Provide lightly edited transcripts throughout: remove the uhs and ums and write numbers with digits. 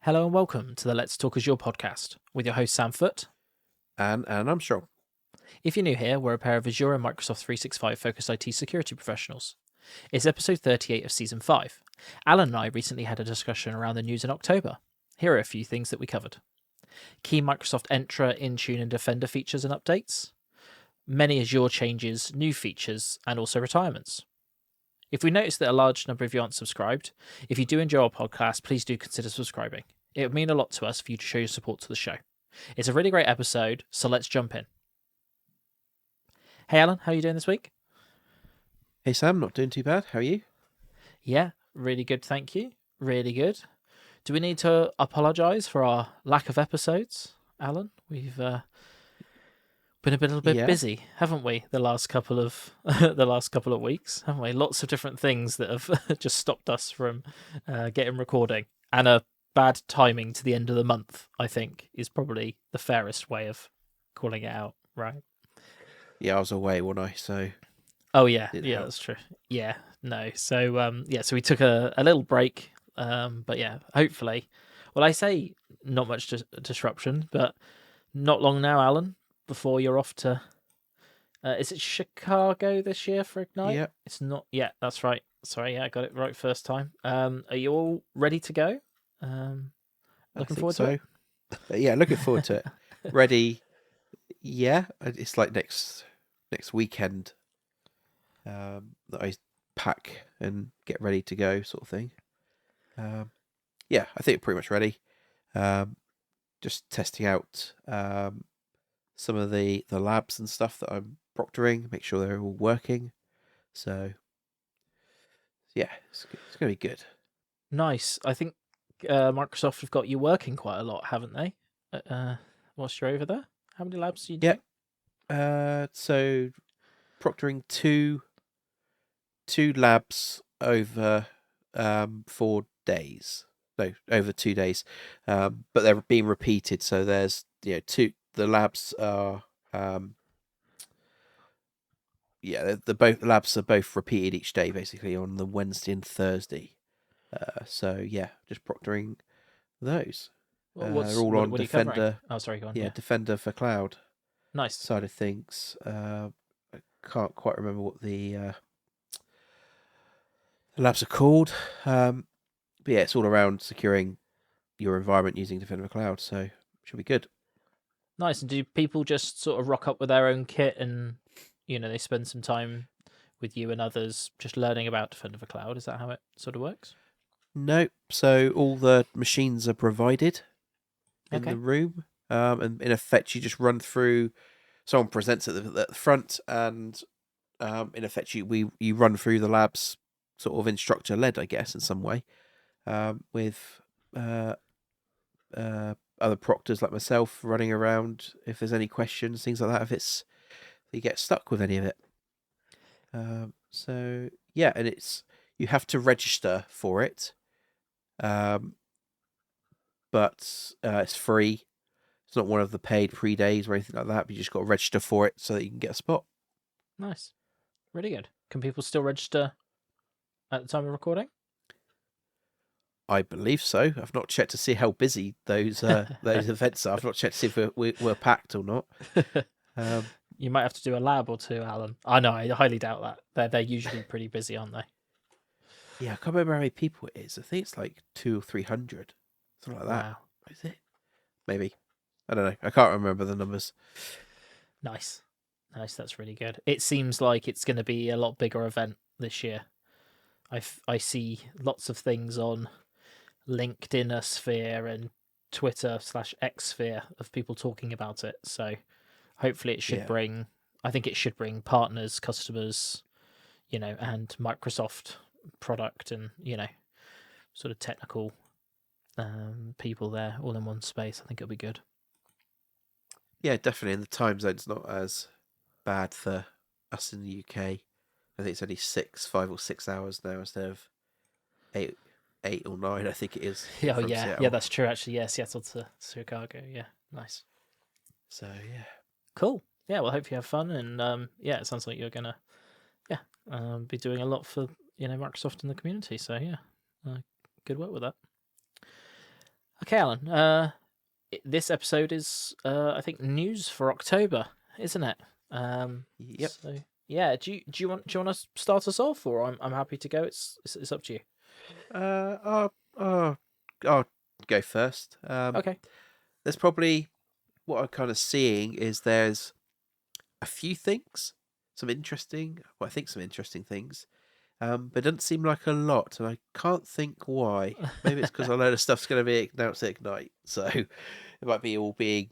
Hello and welcome to the Let's Talk Azure podcast with your host Sam Foote. And I'm sure. If you're new here, we're a pair of Azure and Microsoft 365 focused IT security professionals. It's episode 38 of season 5. Alan and I recently had a discussion around the news in October. Here are a few things that we covered. Key Microsoft Entra, Intune and Defender features and updates. Many Azure changes, new features, and also retirements. If we notice that a large number of you aren't subscribed, if you do enjoy our podcast, please do consider subscribing. It would mean a lot to us for you to show your support to the show. It's a really great episode, so let's jump in. Hey Alan, how are you doing this week? Hey Sam, not doing too bad. How are you? Yeah, really good, thank you. Really good. Do we need to apologise for our lack of episodes, Alan? We've been a little bit busy, haven't we? The last couple of weeks, haven't we? Lots of different things that have just stopped us from getting recording, and a bad timing to the end of the month, I think, is probably the fairest way of calling it out, right? Yeah, I was away, wasn't I? So. Oh yeah, that's true. Yeah, no. So so we took a little break, but yeah, hopefully. Well, I say not much disruption, but not long now, Alan, before you're off to. Is it Chicago this year for Ignite? Yeah. It's not. Yeah, that's right. Sorry, yeah, I got it right first time. Are you all ready to go? Looking forward to it. Yeah, looking forward to it. Ready? Yeah, it's like next weekend. That I pack and get ready to go, sort of thing. Yeah, I think pretty much ready. Just testing out some of the labs and stuff that I'm proctoring, make sure they're all working. So yeah, it's going to be good. Nice. I think Microsoft have got you working quite a lot, haven't they? Whilst you're over there, how many labs do you do? Yeah. So proctoring two labs over 4 days. No, over 2 days. But they're being repeated. So there's two. The labs are the labs are both repeated each day, basically on the Wednesday and Thursday. So yeah, just proctoring those. They're all on what Defender. Oh, sorry, go on. Yeah, Defender for cloud. Nice side of things. I can't quite remember what the labs are called. But yeah, it's all around securing your environment using Defender for cloud. So it should be good. Nice. And do people just sort of rock up with their own kit and they spend some time with you and others just learning about Defender for Cloud? Is that how it sort of works? No. So all the machines are provided in the room. And in effect, you just run through. Someone presents at the front, and in effect, you run through the labs, sort of instructor led, I guess, in some way, with other proctors like myself running around. If there's any questions, things like that, if you get stuck with any of it. So yeah, and you have to register for it, but it's free. It's not one of the paid free days or anything like that. But you just got to register for it so that you can get a spot. Nice, really good. Can people still register at the time of recording? I believe so. I've not checked to see how busy those events are. I've not checked to see if we're packed or not. You might have to do a lab or two, Alan. I know. I highly doubt that. They're usually pretty busy, aren't they? Yeah, I can't remember how many people it is. I think it's like 200 or 300, something like that. Wow. Is it? Maybe. I don't know. I can't remember the numbers. Nice. That's really good. It seems like it's going to be a lot bigger event this year. I see lots of things on LinkedIn sphere and Twitter/X sphere of people talking about it. So hopefully it should bring. I think it should bring partners, customers, and Microsoft product and sort of technical people there all in one space. I think it'll be good. Yeah, definitely. And the time zone's not as bad for us in the UK. I think it's only 5 or 6 hours now instead of 8 or 9. I think it is. Yeah, that's true. Actually, yeah, Seattle to Chicago. Yeah, nice. So yeah, cool. Yeah, well, I hope you have fun, and it sounds like you're gonna, be doing a lot for Microsoft and the community. So yeah, good work with that. Okay, Alan. This episode is, I think, news for October, isn't it? Yep. So yeah, do you want to start us off, or I'm happy to go. It's up to you. I'll go first. Okay. There's probably what I'm kind of seeing is there's a few things, some interesting things. But it doesn't seem like a lot, and I can't think why. Maybe it's because a load of stuff's going to be announced at Ignite, so it might be all being,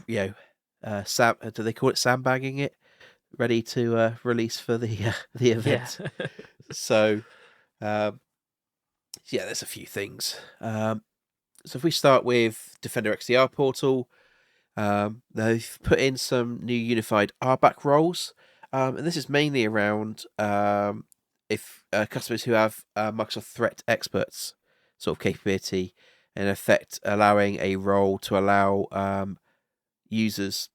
do they call it sandbagging it, ready to release for the the Yeah. event. So, yeah, there's a few things. So if we start with Defender XDR portal, they've put in some new unified RBAC roles, and this is mainly around if customers who have Microsoft Threat Experts sort of capability, in effect allowing a role to allow users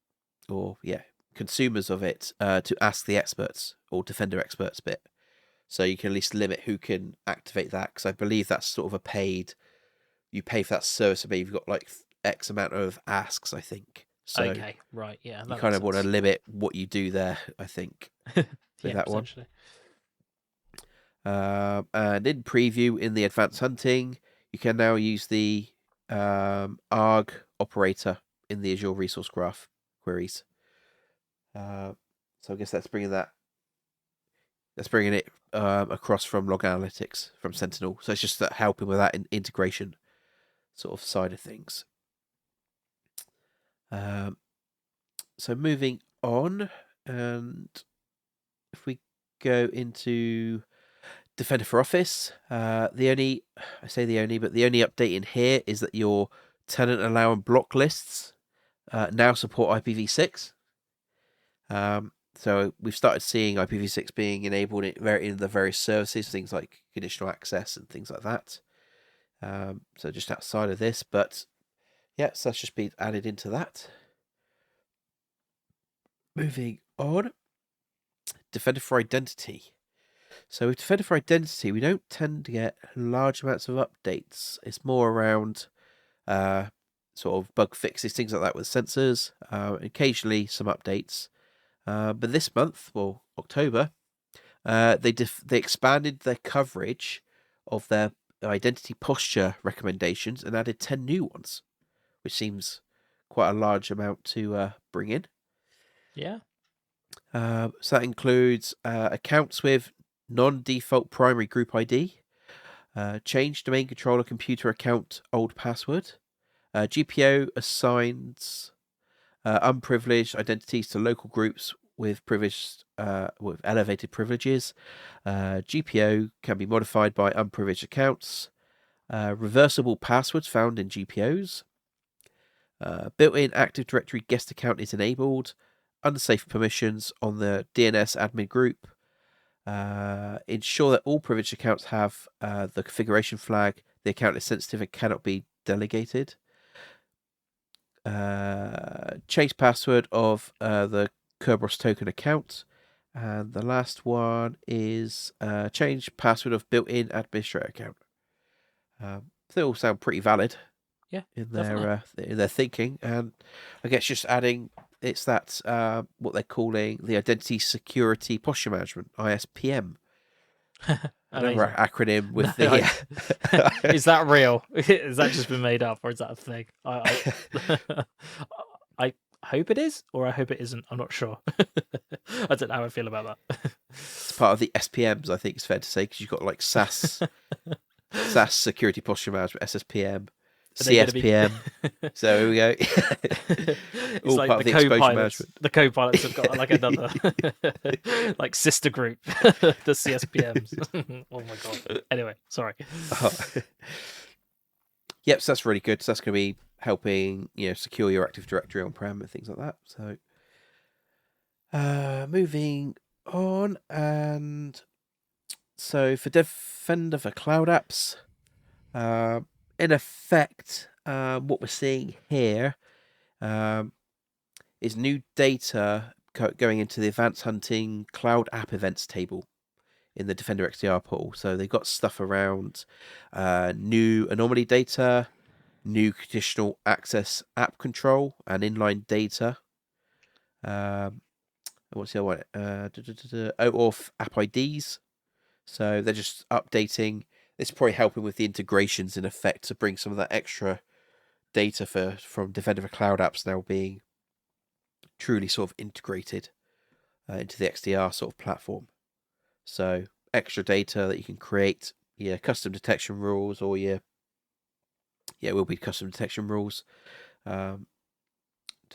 or consumers of it to ask the experts or Defender experts bit. So you can at least limit who can activate that, because I believe that's sort of a paid. You pay for that service, but you've got like X amount of asks, I think. So Okay. Right. Yeah. you That kind makes of want to sense. limit what you do there, I think, with Yeah. that one. Potentially. And in preview, in the advanced hunting, you can now use the arg operator in the Azure resource graph queries. So I guess that's bringing it across from log analytics from Sentinel. So it's just that helping with that integration sort of side of things. So moving on, and if we go into Defender for Office, the only update in here is that your tenant allow and block lists now support IPv6. So we've started seeing IPv6 being enabled in the various services, things like conditional access and things like that. So just outside of this, but yeah, so that's just been added into that. Moving on, Defender for Identity. So with Defender for Identity, we don't tend to get large amounts of updates. It's more around sort of bug fixes, things like that with sensors, occasionally some updates. But this month, well, October, they expanded their coverage of their identity posture recommendations and added 10 new ones, which seems quite a large amount to bring in. Yeah. So that includes accounts with non-default primary group ID, change domain controller computer account old password, GPO assigns unprivileged identities to local groups with with elevated privileges. GPO can be modified by unprivileged accounts. Reversible passwords found in GPOs. Built-in Active Directory guest account is enabled. Unsafe permissions on the DNS admin group. Ensure that all privileged accounts have the configuration flag. The account is sensitive and cannot be delegated. Change password of the Kerberos token account. And the last one is change password of built-in administrator account. They all sound pretty valid. Yeah. In Definitely. their thinking, and I guess just adding, it's that what they're calling the Identity Security Posture Management (ISPM). Another Amazing. acronym with No, the. is that real? Has that just been made up, or is that a thing? I hope it is, or I hope it isn't. I'm not sure. I don't know how I feel about that. It's part of the SPMs, I think it's fair to say, because you've got like SAS Security Posture Management, SSPM, CSPM. So here we go. It's all like part the of the exposure co-pilots. management. The co-pilots have got like another like sister group, the CSPMs. Oh my god. Anyway, sorry. Yep, so that's really good. So that's going to be helping secure your Active Directory on-prem and things like that. So moving on, and so for Defender for Cloud Apps, in effect, what we're seeing here is new data going into the Advanced Hunting Cloud App Events table in the Defender XDR portal. So they've got stuff around new anomaly data, new conditional access app control and inline data. What's the other one? OAuth app IDs. So they're just updating. It's probably helping with the integrations in effect to bring some of that extra data from Defender for Cloud apps now being truly sort of integrated into the XDR sort of platform. So extra data that you can create, custom detection rules, or it will be custom detection rules to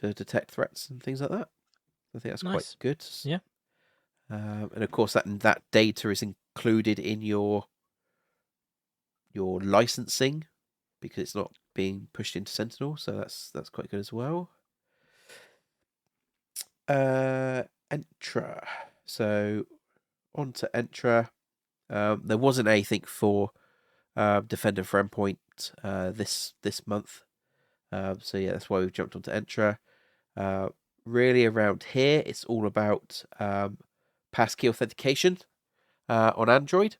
detect threats and things like that. I think that's quite Nice. good. Yeah. And of course that data is included in your licensing because it's not being pushed into Sentinel, so that's quite good as well. Entra. So on to Entra. There wasn't anything for Defender for Endpoint this month. So yeah, that's why we've jumped onto Entra. Really around here, it's all about passkey authentication on Android.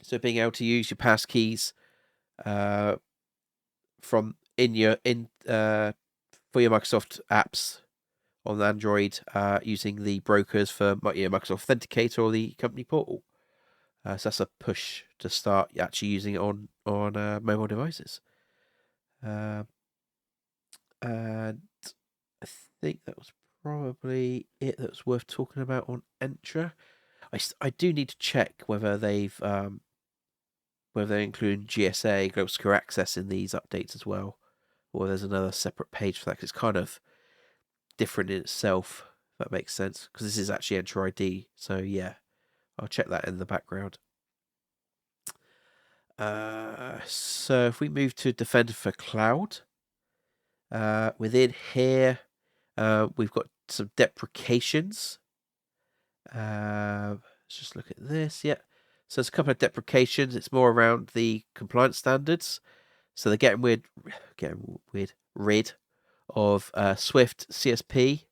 So being able to use your passkeys from for your Microsoft apps on Android using the brokers for Microsoft Authenticator or the company portal. So that's a push to start actually using it on mobile devices. And I think that was probably it that was worth talking about on Entra. I do need to check whether they're including GSA, Global Secure Access, in these updates as well, or there's another separate page for that. 'Cause it's kind of different in itself, if that makes sense, because this is actually Entra ID. So yeah, I'll check that in the background. So if we move to Defender for Cloud, within here, we've got some deprecations. Let's just look at this. Yeah. So there's a couple of deprecations. It's more around the compliance standards. So they're getting rid of Swift CSP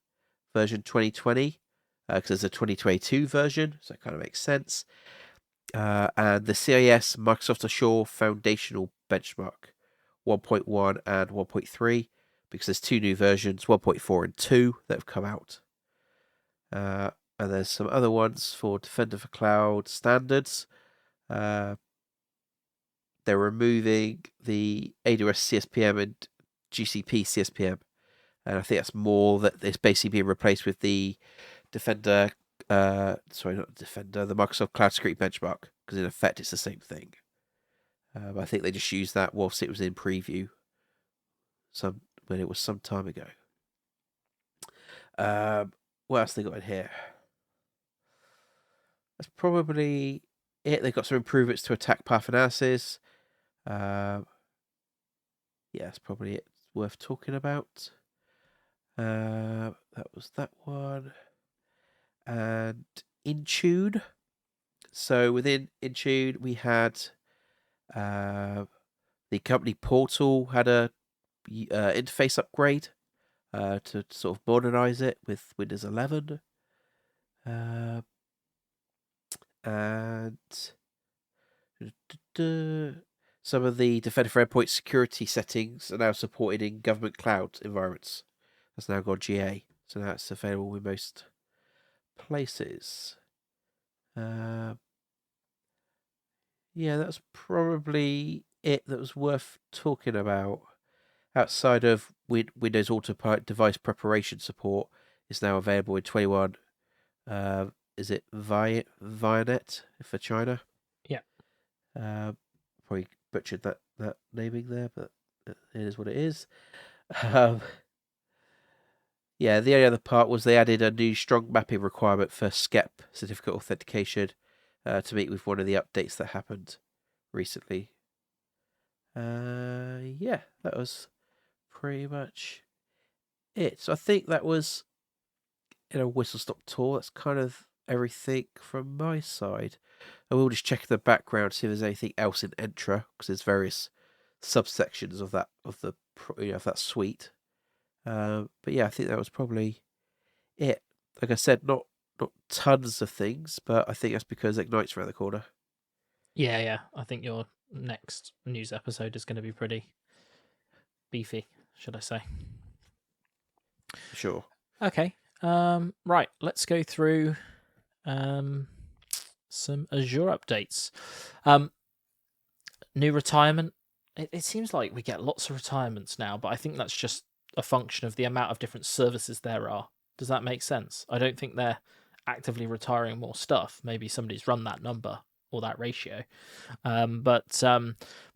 version 2020 because there's a 2022 version, so it kind of makes sense. And the CIS Microsoft Azure Foundational Benchmark 1.1 and 1.3 because there's two new versions, 1.4 and 2, that have come out. And there's some other ones for Defender for Cloud standards. They're removing the AWS CSPM and GCP CSPM. And I think that's more that it's basically being replaced with the Defender, the Microsoft Cloud Security Benchmark, because in effect it's the same thing. I think they just used that whilst it was in preview when it was some time ago. What else they got in here? That's probably it. They've got some improvements to attack path analysis. Yeah, that's probably it. Worth talking about. That was that one. And Intune. So within Intune, we had the company portal had a interface upgrade to sort of modernize it with Windows 11. And some of the Defender for Endpoint security settings are now supported in government cloud environments. That's now got GA, so now it's available in most places. Yeah, that's probably it that was worth talking about. Outside of Windows Autopilot device preparation support is now available in 21. Is it Vianet for China? Yeah. Probably butchered that naming there, but it is what it is. Yeah, the only other part was they added a new strong mapping requirement for SCEP certificate authentication to meet with one of the updates that happened recently. Yeah, that was pretty much it. So I think that was in a whistle-stop tour. That's kind of everything from my side. I will just check the background, see if there's anything else in Entra, because there's various subsections of that suite. But yeah, I think that was probably it. Like I said, not tons of things, but I think that's because Ignite's around the corner. Yeah. I think your next news episode is going to be pretty beefy, should I say. Sure. Okay. Right, let's go through some Azure updates. New retirement. It seems like we get lots of retirements now, but I think that's just a function of the amount of different services there are. Does that make sense? I don't think they're actively retiring more stuff. Maybe somebody's run that number or that ratio. But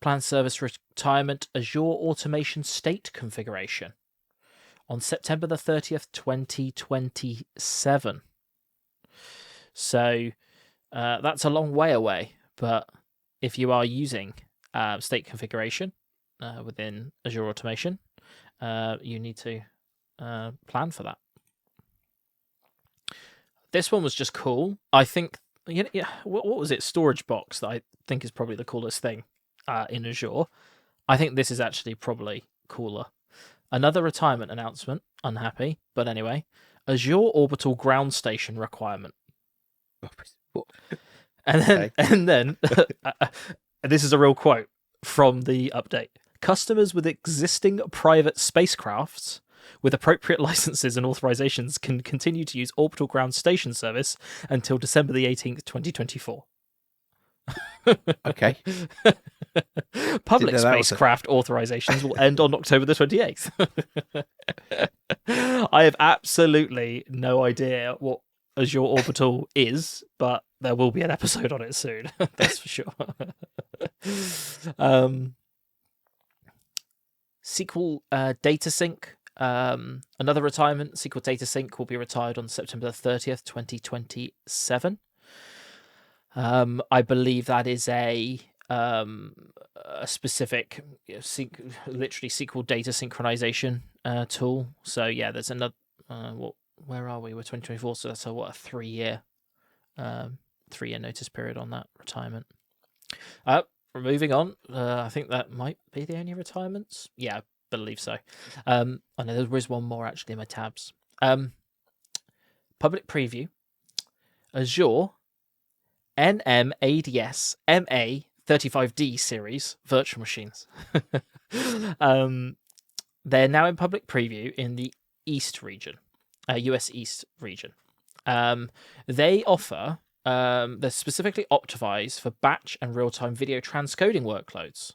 planned service retirement, Azure automation state configuration on September the 30th, 2027. So that's a long way away, but if you are using state configuration within Azure automation, you need to plan for that. This one was just cool. I think, what was it? Storage box that I think is probably the coolest thing in Azure. I think this is actually probably cooler. Another retirement announcement. Unhappy, but anyway. Azure Orbital Ground Station requirement. And then this is a real quote from the update. Customers with existing private spacecrafts with appropriate licenses and authorizations can continue to use Orbital Ground Station service until December the 18th, 2024. Okay. Public spacecraft authorizations will end on October the 28th. I have absolutely no idea what Azure Orbital is, but there will be an episode on it soon. That's for sure. SQL Data Sync. Another retirement. SQL Data Sync will be retired on September 30th, 2027. I believe that is a specific, literally SQL data synchronization tool. So yeah, there's another. Where are we? We're 2024, so that's a 3-year notice period on that retirement. Moving on, I think that might be the only retirements. Yeah, I believe so. I know there is one more actually in my tabs. Public preview, Azure NMADS MA35D series virtual machines. They're now in public preview in the East region. US East region. They offer, they're specifically optimized for batch and real-time video transcoding workloads.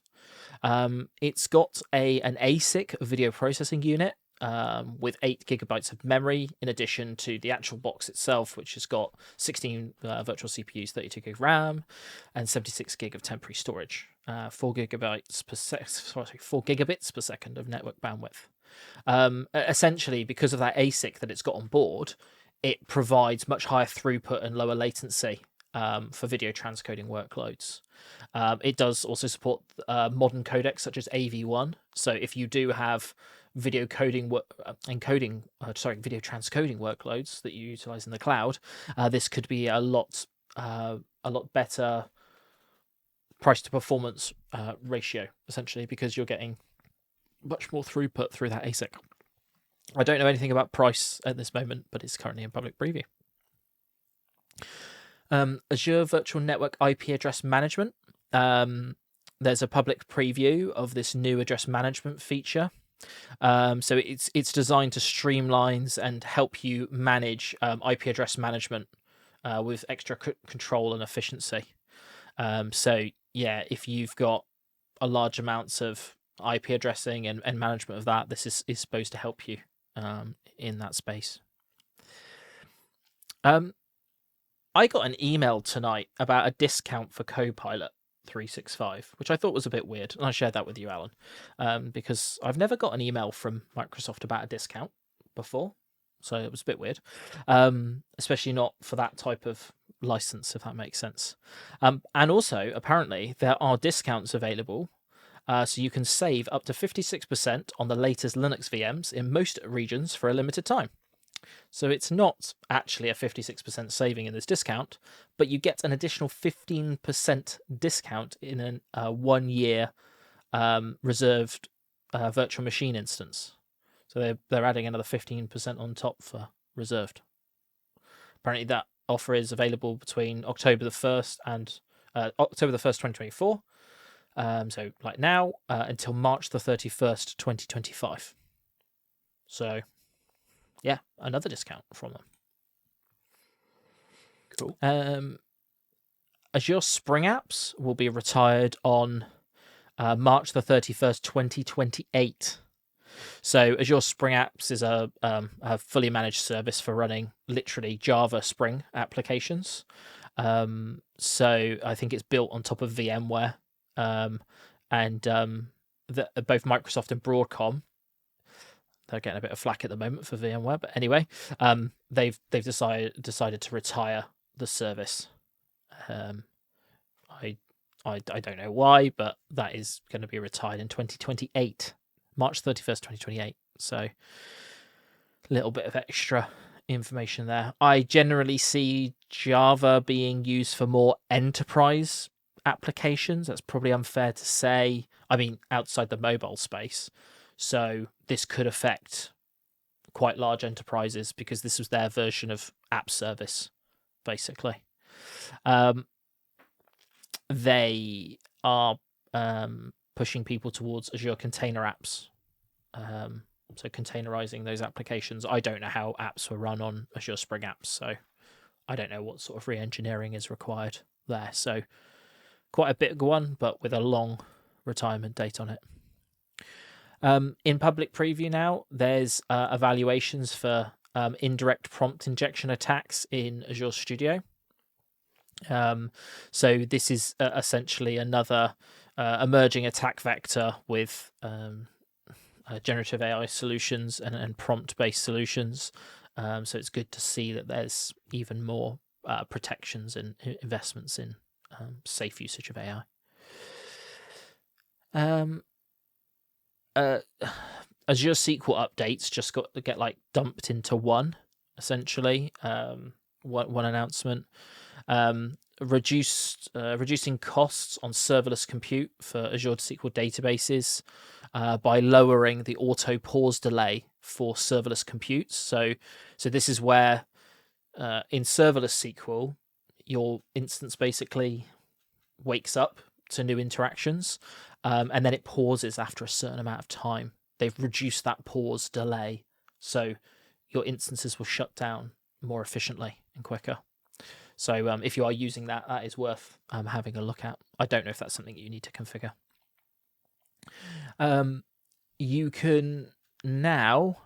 It's got an ASIC video processing unit with 8 gigabytes of memory, in addition to the actual box itself, which has got 16 virtual CPUs, 32 gig RAM, and 76 gig of temporary storage. 4 gigabits per second of network bandwidth. Essentially, because of that ASIC that it's got on board, it provides much higher throughput and lower latency for video transcoding workloads. It does also support modern codecs such as AV1. So if you do have video transcoding workloads that you utilize in the cloud, this could be a lot better price to performance ratio, essentially, because you're getting much more throughput through that ASIC. I don't know anything about price at this moment, but it's currently in public preview. Azure Virtual Network IP Address Management. There's a public preview of this new address management feature. So it's designed to streamline and help you manage IP address management with extra control and efficiency. So yeah, if you've got a large amounts of IP addressing and management of that, this is supposed to help you in that space. I got an email tonight about a discount for Copilot 365, which I thought was a bit weird, and I shared that with you, Alan, because I've never got an email from Microsoft about a discount before, so it was a bit weird, especially not for that type of license, if that makes sense. And also, apparently, there are discounts available, so you can save up to 56% on the latest Linux VMs in most regions for a limited time. So it's not actually a 56% saving in this discount, but you get an additional 15% discount in a 1-year reserved virtual machine instance. So they're adding another 15% on top for reserved. Apparently that offer is available between October the 1st and October the 1st, 2024, So like now until March the 31st, 2025. So yeah, another discount from them. Cool. Azure Spring Apps will be retired on March the 31st, 2028. So Azure Spring Apps is a fully managed service for running literally Java Spring applications. So I think it's built on top of VMware, and both Microsoft and Broadcom. They're getting a bit of flack at the moment for VMware, but anyway, they've decided to retire the service. I don't know why, but that is going to be retired in 2028, March 31st, 2028. So a little bit of extra information there. I generally see Java being used for more enterprise applications. That's probably unfair to say. I mean, outside the mobile space. So this could affect quite large enterprises because this was their version of app service, basically. They are pushing people towards Azure Container Apps. So containerizing those applications. I don't know how apps were run on Azure Spring Apps, so I don't know what sort of re-engineering is required there. So quite a big one, but with a long retirement date on it. In public preview now, there's evaluations for indirect prompt injection attacks in Azure Studio. So this is essentially another emerging attack vector with generative AI solutions and prompt-based solutions. So it's good to see that there's even more protections and investments in safe usage of AI. Azure SQL updates just got to get dumped into one, essentially. One announcement. Reducing costs on serverless compute for Azure SQL databases by lowering the auto pause delay for serverless compute. So this is where in serverless SQL, your instance basically wakes up to new interactions, and then it pauses after a certain amount of time. They've reduced that pause delay, so your instances will shut down more efficiently and quicker. So if you are using that, that is worth having a look at. I don't know if that's something you need to configure. You can now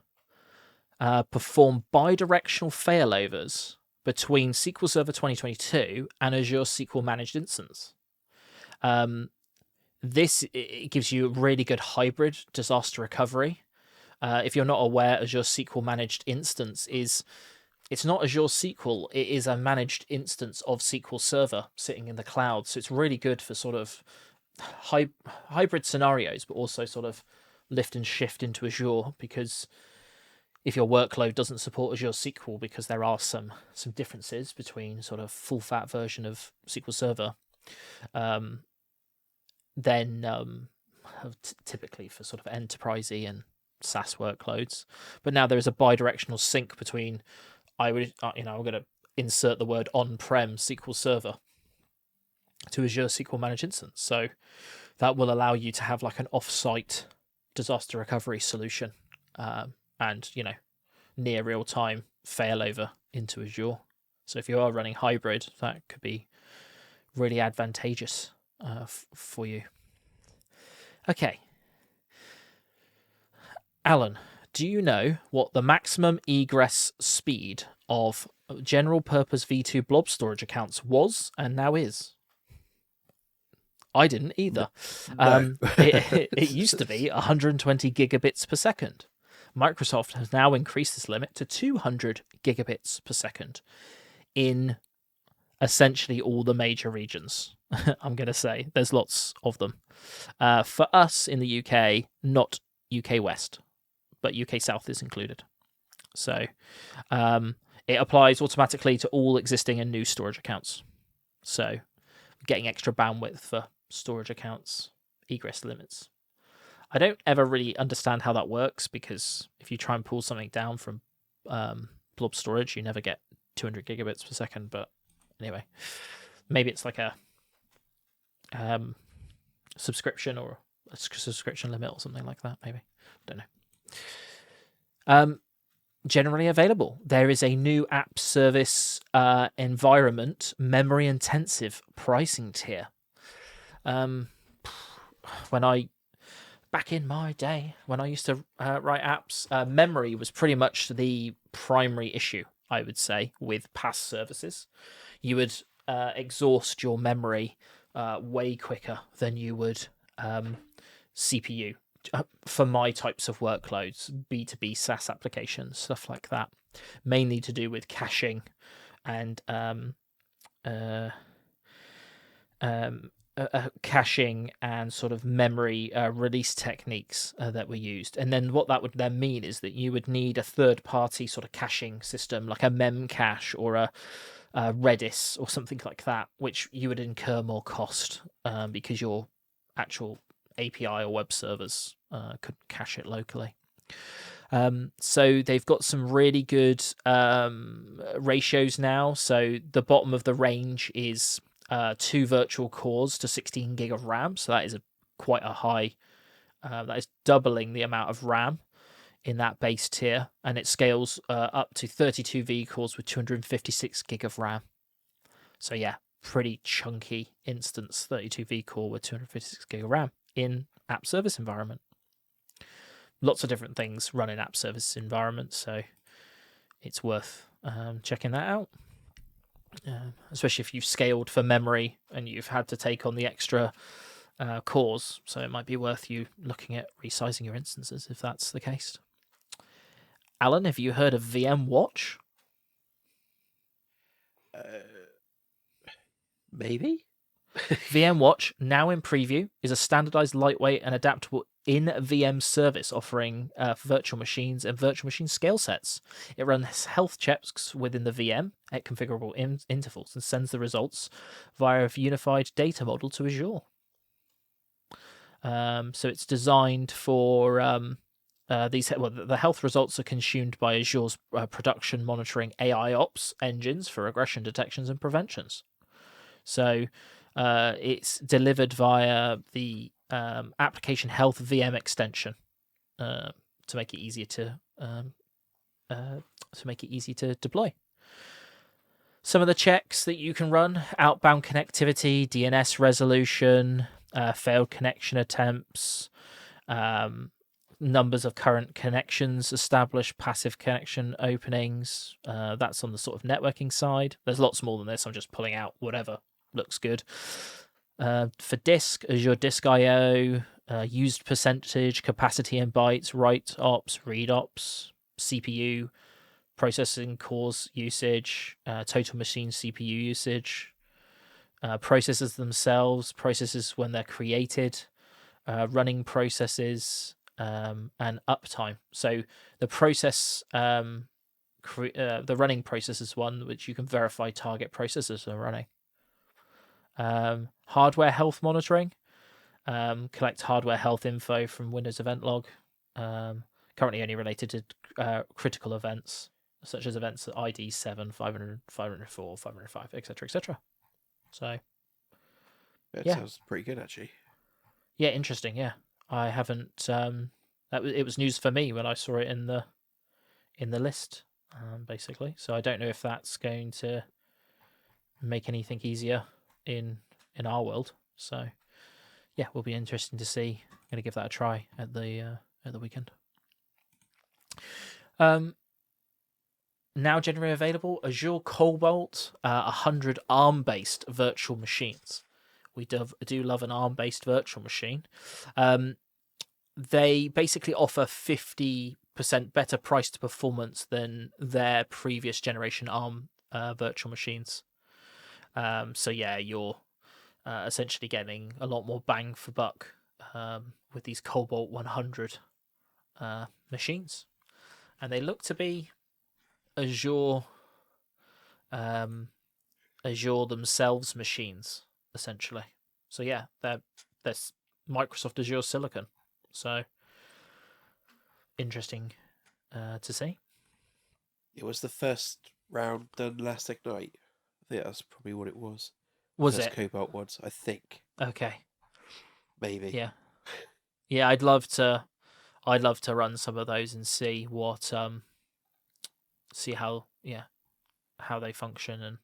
perform bidirectional failovers between SQL Server 2022 and Azure SQL Managed Instance. It gives you a really good hybrid disaster recovery. If you're not aware, Azure SQL Managed Instance it's not Azure SQL, it is a managed instance of SQL Server sitting in the cloud. So it's really good for sort of hybrid scenarios, but also sort of lift and shift into Azure, because if your workload doesn't support Azure SQL, because there are some differences between sort of full fat version of SQL Server, then typically for sort of enterprisey and SaaS workloads. But now there is a bidirectional sync between, I'm going to insert the word on-prem SQL Server to Azure SQL Managed Instance. So that will allow you to have an off-site disaster recovery solution, and near real-time failover into Azure. So if you are running hybrid, that could be really advantageous for you. Okay. Alan, do you know what the maximum egress speed of general purpose V2 blob storage accounts was and now is? I didn't either. No. It used to be 120 gigabits per second. Microsoft has now increased this limit to 200 gigabits per second in essentially all the major regions. I'm going to say there's lots of them. For us in the UK, not UK West, but UK South is included. So it applies automatically to all existing and new storage accounts. So getting extra bandwidth for storage accounts, egress limits. I don't ever really understand how that works, because if you try and pull something down from blob storage, you never get 200 gigabits per second. But anyway, maybe it's like a subscription or a subscription limit or something like that. Maybe, don't know. Generally available. There is a new app service environment memory intensive pricing tier. Back in my day, when I used to write apps, memory was pretty much the primary issue, I would say, with PaaS services. You would exhaust your memory way quicker than you would CPU for my types of workloads, B2B SaaS applications, stuff like that, mainly to do with caching and caching and sort of memory release techniques that were used. And then what that would then mean is that you would need a third-party sort of caching system, like a Memcache or a Redis or something like that, which you would incur more cost because your actual API or web servers could cache it locally. So they've got some really good ratios now. So the bottom of the range is 2 virtual cores to 16 gig of RAM. So that is quite a high. That is doubling the amount of RAM in that base tier, and it scales up to 32 vCores with 256 gig of RAM. So yeah, pretty chunky instance, 32 vCore with 256 gig of RAM in app service environment. Lots of different things run in app service environments, so it's worth checking that out. Especially if you've scaled for memory and you've had to take on the extra cores, so it might be worth you looking at resizing your instances if that's the case. Alan, have you heard of VMwatch? Maybe. VMwatch, now in preview, is a standardized, lightweight, and adaptable in-VM service offering virtual machines and virtual machine scale sets. It runs health checks within the VM at configurable intervals and sends the results via a unified data model to Azure. So it's designed for the health results are consumed by Azure's production monitoring AI ops engines for regression detections and preventions. So it's delivered via the application health VM extension to make it easier to deploy. Some of the checks that you can run: outbound connectivity, DNS resolution, failed connection attempts, numbers of current connections established, passive connection openings. That's on the sort of networking side. There's lots more than this. I'm just pulling out whatever looks good. For disk, Azure Disk I/O, used percentage, capacity in bytes, write ops, read ops, CPU, processing cores usage, total machine CPU usage, processes themselves, processes when they're created, running processes, and uptime. So the process, the running process is one which you can verify target processes are running. Hardware health monitoring, collect hardware health info from Windows Event Log, currently only related to critical events, such as events at ID 7, 500, 504, 505, etc., etc. So, That sounds pretty good, actually. Yeah, interesting. Yeah, I haven't. It was news for me when I saw it in the list, basically. So I don't know if that's going to make anything easier in our world. So yeah, will be interesting to see. I'm going to give that a try at the weekend. Now generally available, Azure Cobalt 100 ARM-based virtual machines. We do love an ARM-based virtual machine. They basically offer 50% better price to performance than their previous generation ARM virtual machines. So yeah, you're essentially getting a lot more bang for buck with these Cobalt 100 machines, and they look to be Azure themselves machines, essentially. So yeah, they're Microsoft Azure Silicon. So interesting to see. It was the first round done last Ignite. I think that's probably what it was. Was first it? Cobalt ones, I think. Okay. maybe. Yeah, yeah. I'd love to run some of those and see what see how they function and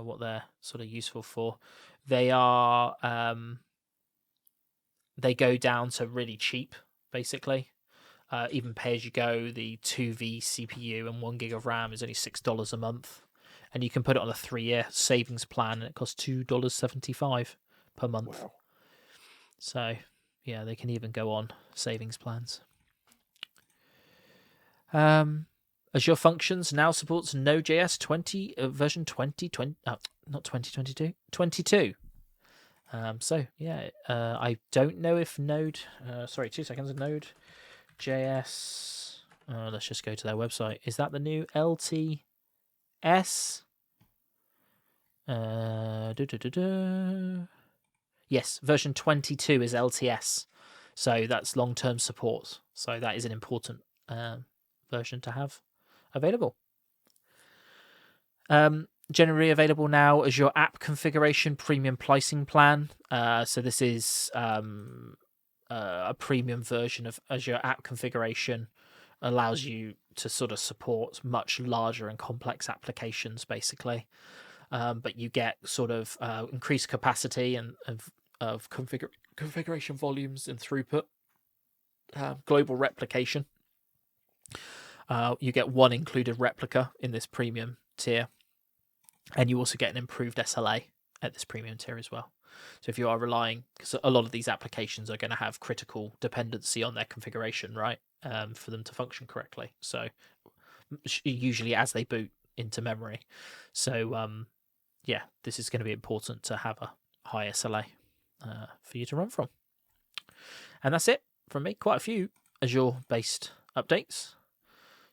what they're sort of useful for. They are they go down to really cheap, basically. Even pay as you go, the 2V CPU and 1 gig of RAM is only $6 a month, and you can put it on a 3-year savings plan, and it costs $2.75 per month. Wow. So, yeah, they can even go on savings plans. Azure Functions now supports Node.js 20 version 2020, not 2022, 22. So yeah, I don't know if Node. Sorry, 2 seconds. Node.js. Let's just go to their website. Is that the new LTS? Yes, version 22 is LTS. So that's long-term support. So that is an important version to have available. Generally available now as your app configuration premium pricing plan. So this is a premium version of Azure app configuration, allows you to sort of support much larger and complex applications, basically. But you get sort of increased capacity and of configuration volumes and throughput, global replication. You get one included replica in this premium tier, and you also get an improved SLA at this premium tier as well. So if you are relying, because a lot of these applications are going to have critical dependency on their configuration, right, for them to function correctly. So usually as they boot into memory. So yeah, this is going to be important to have a high SLA for you to run from. And that's it from me. Quite a few Azure-based updates.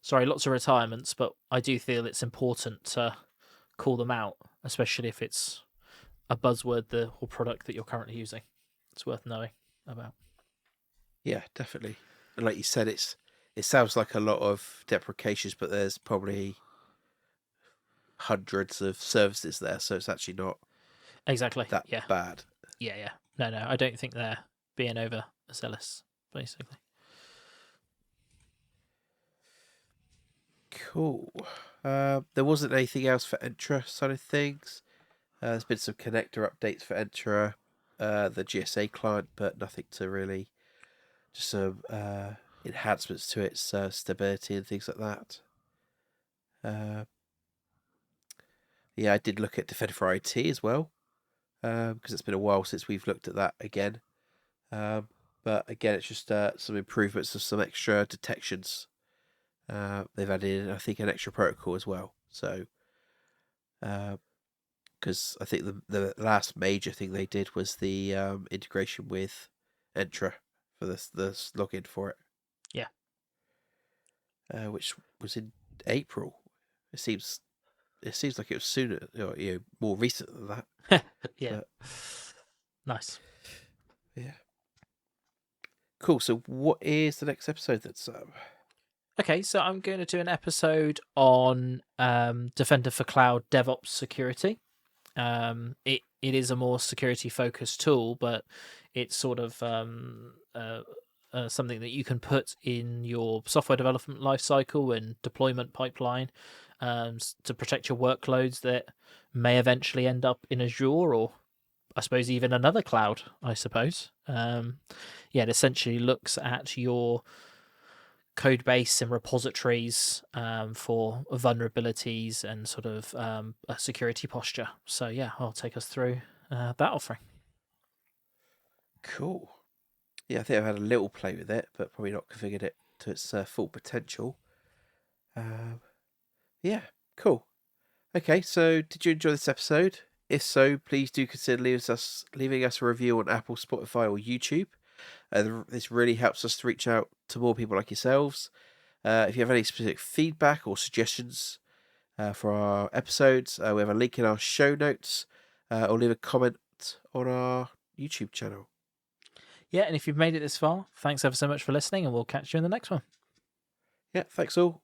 Sorry, lots of retirements, but I do feel it's important to call them out, especially if it's a buzzword or product that you're currently using. It's worth knowing about. Yeah, definitely. And like you said, it sounds like a lot of deprecations, but there's probably hundreds of services there, so it's actually not Exactly. that Yeah. bad. Yeah. No, I don't think they're being overzealous, basically. Cool. There wasn't anything else for Entra side of things. There's been some connector updates for Entra, the GSA client, but nothing to really, just some enhancements to its stability and things like that. Yeah, I did look at Defender for IT as well, because it's been a while since we've looked at that again. But again, it's just some improvements of some extra detections. They've added in, I think, an extra protocol as well. So, because I think the last major thing they did was the integration with Entra for the login for it. Yeah. Which was in April. It seems like it was sooner, more recent than that. Yeah. But, nice. Yeah. Cool. So, what is the next episode that's Okay, so I'm going to do an episode on Defender for Cloud DevOps security. It is a more security focused tool, but it's sort of something that you can put in your software development lifecycle and deployment pipeline to protect your workloads that may eventually end up in Azure or, I suppose, even another cloud, I suppose. It essentially looks at your code base and repositories for vulnerabilities and sort of a security posture. So yeah, I'll take us through that offering. Cool. Yeah, I think I've had a little play with it, but probably not configured it to its full potential. Yeah, cool. Okay, so did you enjoy this episode? If so, please do consider leaving us a review on Apple, Spotify, or YouTube. This really helps us to reach out to more people like yourselves. If you have any specific feedback or suggestions for our episodes, we have a link in our show notes, or leave a comment on our YouTube channel. Yeah, and if you've made it this far, thanks ever so much for listening, and we'll catch you in the next one. Yeah, thanks all.